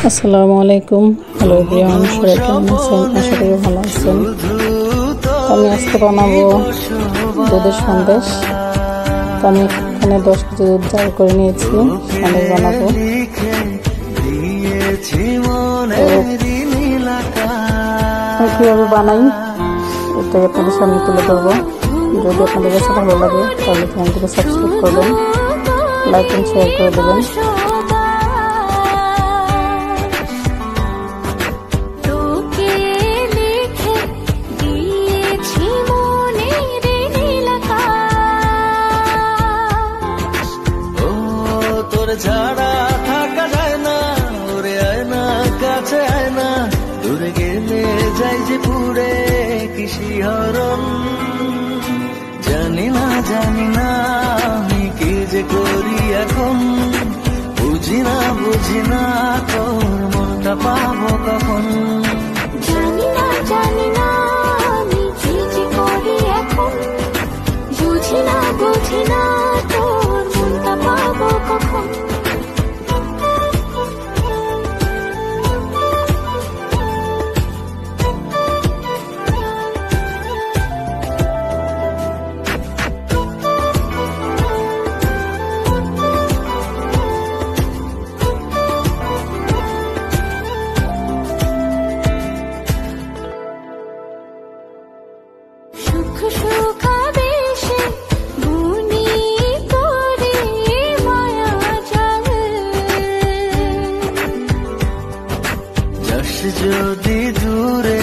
আসসালামু আলাইকুম। Hello everyone, সবাই কেমন আছেন? আশা করি ভালো আছেন। আমি আজকে বানাবো দুধের সন্দেশ। তো আমি এখানে 10 কেজি দুধ জাল করে নিয়েছি, সন্দেশ বানাবো। আমি কীভাবে বানাই এটাকে আপনাদের সামনে তুলে ধরবো। যদি আপনাদের কাছে ভালো লাগে তাহলে চ্যানেলটিকে সাবস্ক্রাইব করবেন, লাইক এন্ড শেয়ার করে দেবেন। ছাড়া থাকা যায় না, ওরে আয় না, কাছে আয় না, দূরে গেলে যাই যে পুরে কি শিহরণ। জানি না আমি কি যে করি এখন, বুঝি না তোর মনটা পাবো কখন। জানি না আমি কি যে করি এখন, বুঝি না তোর মনটা পাবো কখন। সুখ আবেশে বুনি করে মায়া জাল, যাস যদি দূরে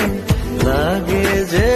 লাগে যে